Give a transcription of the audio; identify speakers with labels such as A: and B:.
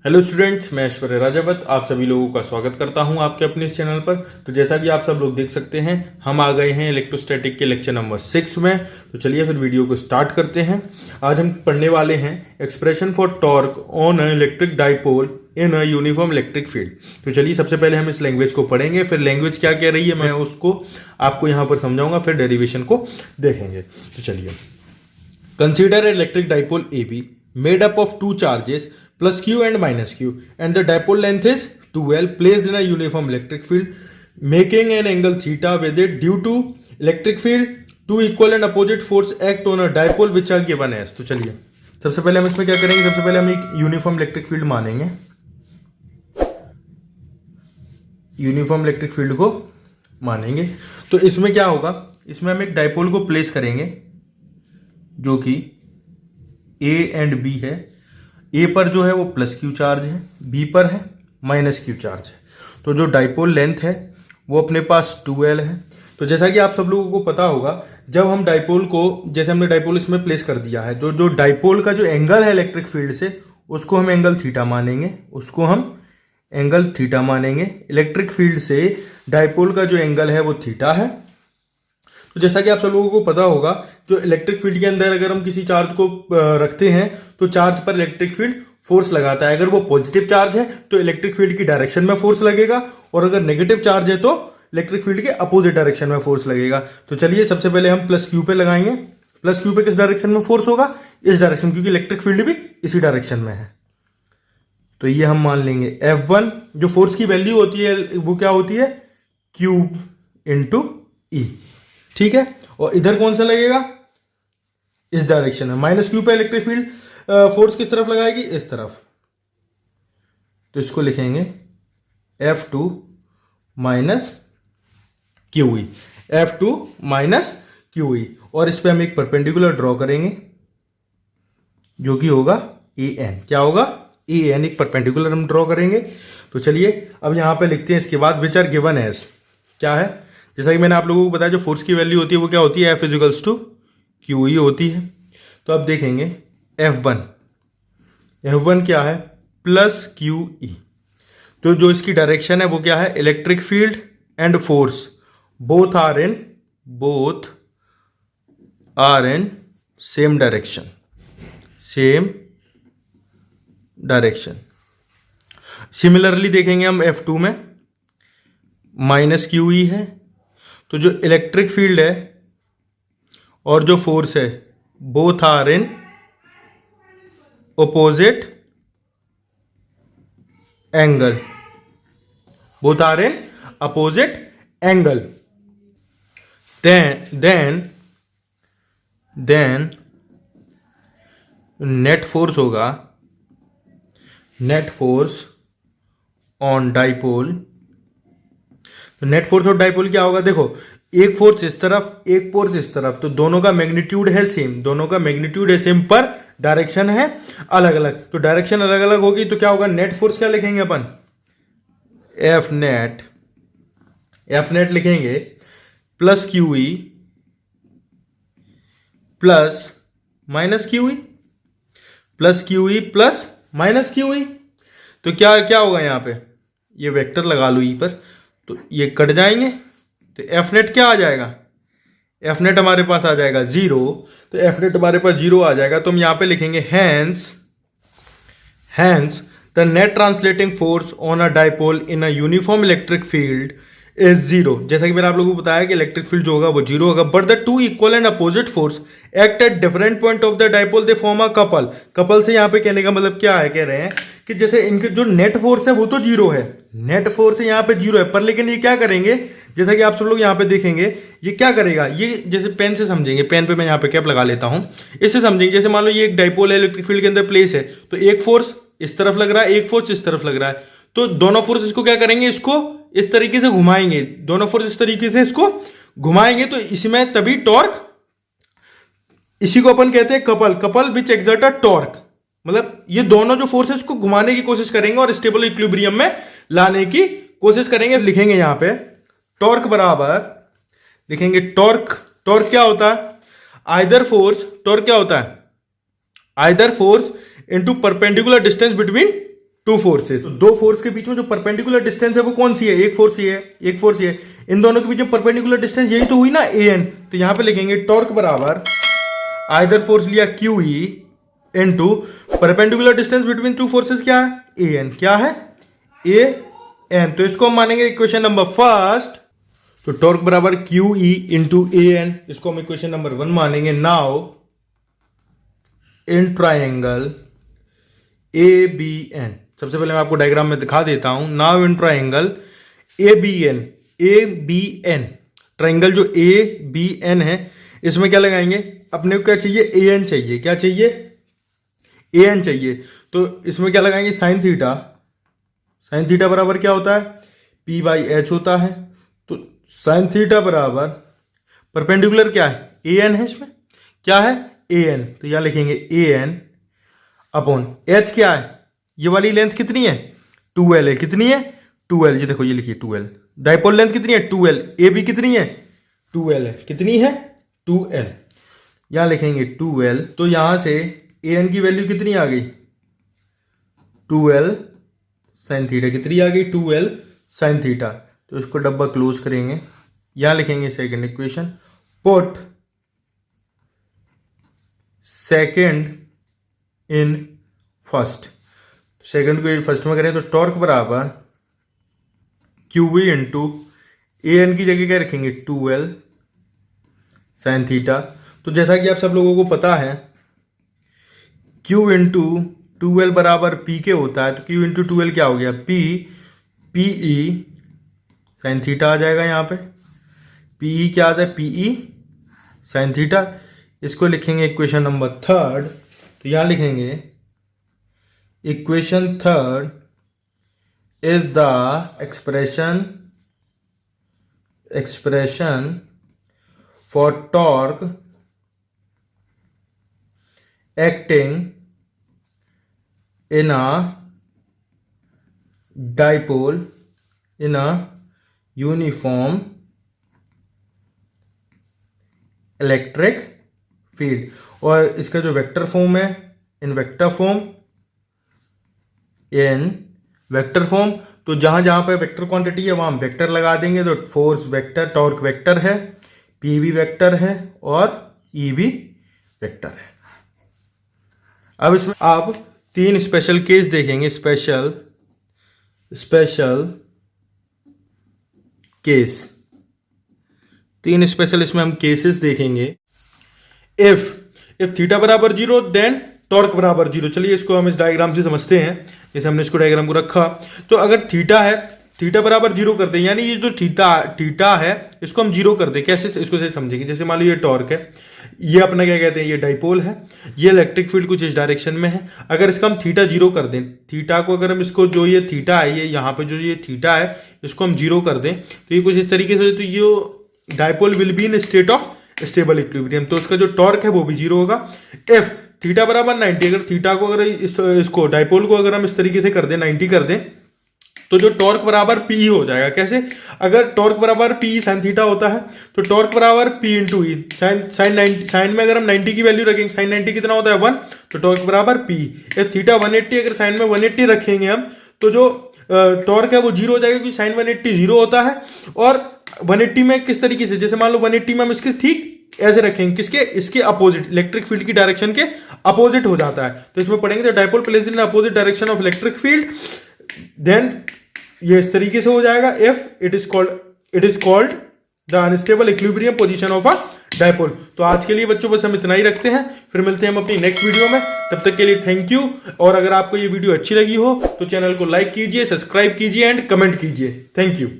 A: Hello students, मैं ऐश्वर्य राजावत आप सभी लोगों का स्वागत करता हूं आपके अपने इस चैनल पर। तो जैसा कि आप सब लोग देख सकते हैं, हम आ गए हैं इलेक्ट्रोस्टैटिक के लेक्चर नंबर 6 में। तो चलिए फिर वीडियो को स्टार्ट करते हैं। आज हम पढ़ने वाले हैं expression for torque on a electric dipole in a uniform electric field. तो चलिए सबसे पहले हम इस लैंग्वेज को पढ़ेंगे, फिर लैंग्वेज क्या कह रही है मैं उसको आपको यहाँ पर समझाऊंगा, फिर डेरिवेशन को देखेंगे। तो चलिए, consider electric dipole A B made up of two charges plus q and minus q, and the dipole length is 2l placed in a uniform electric field making an angle theta with it. Due to electric field, two equal and opposite force act on a dipole which are given as. तो चलिए सबसे पहले हम इसमें क्या करेंगे, सबसे पहले हम एक यूनिफॉर्म इलेक्ट्रिक फील्ड मानेंगे, यूनिफॉर्म इलेक्ट्रिक फील्ड को मानेंगे। तो इसमें क्या होगा, इसमें हम एक डाइपोल को प्लेस करेंगे जो कि ए एंड बी है। ए पर जो है वो प्लस क्यू चार्ज है, बी पर है माइनस क्यू चार्ज है। तो जो डाइपोल लेंथ है वो अपने पास 2l है। तो जैसा कि आप सब लोगों को पता होगा, जब हम डाइपोल को, जैसे हमने डाइपोल इसमें प्लेस कर दिया है, जो डाइपोल का जो एंगल है इलेक्ट्रिक फील्ड से, उसको हम एंगल थीटा मानेंगे, उसको हम एंगल थीटा मानेंगे। इलेक्ट्रिक फील्ड से डाइपोल का जो एंगल है वो थीटा है। तो जैसा कि आप सब लोगों को पता होगा, जो इलेक्ट्रिक फील्ड के अंदर अगर हम किसी चार्ज को रखते हैं तो चार्ज पर इलेक्ट्रिक फील्ड फोर्स लगाता है। अगर वो पॉजिटिव चार्ज है तो इलेक्ट्रिक फील्ड की डायरेक्शन में फोर्स लगेगा, और अगर नेगेटिव चार्ज है तो इलेक्ट्रिक फील्ड के अपोजिट डायरेक्शन में फोर्स लगेगा। तो चलिए सबसे पहले हम प्लस क्यू पे लगाएंगे। प्लस क्यू पे किस डायरेक्शन में फोर्स होगा, इस डायरेक्शन, क्योंकि इलेक्ट्रिक फील्ड भी इसी डायरेक्शन में है। तो ये हम मान लेंगे F1, जो फोर्स की वैल्यू होती है वो क्या होती है, क्यूब इंटू ई, ठीक है। और इधर कौन सा लगेगा, इस डायरेक्शन में। माइनस क्यू पे इलेक्ट्रिक फील्ड फोर्स किस तरफ लगाएगी, इस तरफ। तो इसको लिखेंगे F2 minus Q E, F2 minus Q E. और इस पे हम एक परपेंडिकुलर ड्रॉ करेंगे जो कि होगा AN। क्या होगा, AN, एक परपेंडिकुलर हम ड्रॉ करेंगे। तो चलिए अब यहां पे लिखते हैं इसके बाद विच आर गिवन एज, क्या है, जैसा कि मैंने आप लोगों को बताया, जो फोर्स की वैल्यू होती है वो क्या होती है, F equals to q E होती है। तो अब देखेंगे F1 क्या है, प्लस क्यू ई। तो जो इसकी डायरेक्शन है वो क्या है, electric field and force both are in same direction. Similarly देखेंगे हम F2 में माइनस क्यू ई है। तो जो इलेक्ट्रिक फील्ड है और जो फोर्स है both are in opposite angle, then net force होगा, नेट फोर्स ऑन डाइपोल। तो नेट फोर्स ऑफ डाइपोल क्या होगा, देखो एक फोर्स इस तरफ, एक फोर्स इस तरफ, तो दोनों का मैग्नीट्यूड है सेम, पर डायरेक्शन है अलग अलग। तो डायरेक्शन अलग अलग होगी तो क्या होगा, नेट फोर्स क्या लिखेंगे अपन, एफ नेट लिखेंगे plus Q E plus minus Q E, plus minus Q E. तो क्या होगा, यहां पे ये वेक्टर लगा लो ई पर, तो ये कट जाएंगे। तो एफ नेट क्या आ जाएगा, एफ नेट हमारे पास आ जाएगा 0। तो एफ नेट हमारे पास 0 आ जाएगा। तो हम यहां पे लिखेंगे hence the net translating force on a dipole in a uniform electric field is 0। जैसा कि मैंने आप लोगों को बताया कि इलेक्ट्रिक फील्ड जो होगा वो 0 होगा, but the two equal and opposite force act at different point of the dipole, they form a couple से यहाँ पे कहने का मतलब क्या है, कह रहे हैं कि जैसे इनके जो नेट फोर्स है वो तो 0 है, नेट फोर्स यहाँ पे 0 है, पर लेकिन ये क्या करेंगे, जैसा कि आप सब लोग यहाँ पे देखेंगे, ये क्या करेगा, ये जैसे पेन से समझेंगे, पेन पे मैं यहाँ पे कैप लगा लेता हूँ, इससे समझेंगे। जैसे मान लो ये एक डाइपोल है, इलेक्ट्रिक फील्ड के अंदर प्लेस है, तो एक फोर्स इस तरफ लग रहा है, एक फोर्स इस तरफ लग रहा है। तो दोनों फोर्स इसको क्या करेंगे, इसको इस तरीके से घुमाएंगे, दोनों फोर्स इस तरीके से इसको घुमाएंगे। तो इसमें तभी टॉर्क, इसी को अपन कहते हैं couple which exert a torque. मतलब ये दोनों जो फोर्स है इसको घुमाने की कोशिश करेंगे और स्टेबल इक्विलिब्रियम में लाने की कोशिश करेंगे। लिखेंगे यहां पे टॉर्क बराबर, लिखेंगे टॉर्क क्या होता है, either force into perpendicular distance between two forces, दो फोर्स के बीच में जो परपेंडिकुलर डिस्टेंस है वो कौन सी है, एक फोर्स ये है, एक फोर्स ये है, इन दोनों के बीच में परपेंडिकुलर डिस्टेंस यही तो हुई ना an। तो यहां पे लिखेंगे टॉर्क बराबर आइदर फोर्स लिया QE into perpendicular distance between two forces क्या है an, क्या है an। तो इसको हम मानेंगे इक्वेशन नंबर फर्स्ट। तो टॉर्क बराबर QE इंटू an, इसको हम इक्वेशन नंबर 1 मानेंगे। नाउ इन ट्राइंगल ABN, सबसे पहले मैं आपको डायग्राम में दिखा देता हूं। Now in triangle ABN triangle जो ABN है, इसमें क्या लगाएंगे, अपने को क्या चाहिए, AN चाहिए। क्या चाहिए, AN चाहिए। तो इसमें क्या लगाएंगे, साइन थीटा। साइन थीटा बराबर क्या होता है, P/H होता है। तो साइन थीटा बराबर परपेंडिकुलर क्या है, AN है, इसमें क्या है AN। तो यहां लिखेंगे AN अपॉन H क्या है, ये वाली लेंथ कितनी है 2L है, कितनी है 2L, ये देखो ये लिखिए 2L। डाइपोल लेंथ कितनी है 2L, AB कितनी है 2L है, कितनी है 2L। यहां लिखेंगे 2L। तो यहां से AN की वैल्यू कितनी आ गई 2L साइन थीटा, कितनी आ गई 2L साइन थीटा। तो इसको डब्बा क्लोज करेंगे। यहां लिखेंगे second equation, put second in first. Second को फर्स्ट में करें तो टॉर्क बराबर QE इंटू AN की जगह क्या रखेंगे 2L साइन थीटा। तो जैसा कि आप सब लोगों को पता है Q इंटू 2L बराबर P के होता है। तो Q इंटू 2L क्या हो गया, PE साइन थीटा आ जाएगा। यहाँ पे PE क्या आता है, PE साइन थीटा। इसको लिखेंगे इक्वेशन नंबर थर्ड। तो यहां लिखेंगे equation third is the expression for torque acting in a dipole in a uniform electric field. और इसका जो वेक्टर फॉर्म है, इन वेक्टर फॉर्म, तो जहां जहां पे वेक्टर क्वांटिटी है वहां हम वेक्टर लगा देंगे। तो फोर्स वेक्टर, टॉर्क वेक्टर है, P भी वेक्टर है और E भी वेक्टर है। अब इसमें आप 3 स्पेशल केस देखेंगे, स्पेशल केस, 3 स्पेशल इसमें हम केसेस देखेंगे। इफ थीटा बराबर 0 देन टॉर्क बराबर 0। चलिए इसको हम इस डायग्राम से समझते हैं। जैसे हमने इसको डायग्राम को रखा, तो अगर थीटा है, थीटा बराबर 0 कर दें, यानी ये जो थीटा है इसको हम 0 कर दें। कैसे, इसको से समझेंगे। जैसे मान लो ये टॉर्क है, ये अपना क्या कहते हैं, ये डाइपोल है, ये इलेक्ट्रिक फील्ड कुछ इस डायरेक्शन में है। अगर इसका हम थीटा 0 कर दें, थीटा को अगर हम इसको, जो ये थीटा है, ये यहाँ पे जो ये थीटा है, इसको हम 0 कर दें, तो ये कुछ इस तरीके से, तो ये dipole will be in state of stable equilibrium. तो उसका जो टॉर्क है वो भी 0 होगा। इफ थीटा बराबर 90, अगर थीटा को, अगर इसको डाइपोल को अगर हम इस तरीके से कर दें, 90 कर दें, तो जो टॉर्क बराबर PE हो जाएगा। कैसे, अगर टॉर्क बराबर PE साइन थीटा होता है, तो टॉर्क बराबर P इंटू E साइन में अगर हम 90 की वैल्यू रखेंगे, साइन 90 कितना होता है 1, तो टॉर्क बराबर PE। थीटा 180, अगर साइन में 180 रखेंगे हम, तो जो टॉर्क है वो 0 हो जाएगा, क्योंकि साइन 180 0 होता है। और 180 में किस तरीके से, जैसे मान लो 180 में हम इसके ठीक ऐसे रखेंगे, किसके, इसके अपोजिट, इलेक्ट्रिक फील्ड की डायरेक्शन के अपोजिट हो जाता है। तो इसमें पढ़ेंगे the dipole placed in opposite direction of electric field, then ये इस तरीके से हो जाएगा। If it is called the unstable equilibrium position of a dipole. तो आज के लिए बच्चों बस हम इतना ही रखते हैं, फिर मिलते हैं हम अपनी नेक्स्ट वीडियो में। तब तक के लिए थैंक यू। और अगर आपको ये वीडियो अच्छी लगी हो तो चैनल को लाइक कीजिए, सब्सक्राइब कीजिए एंड कमेंट कीजिए। Thank you.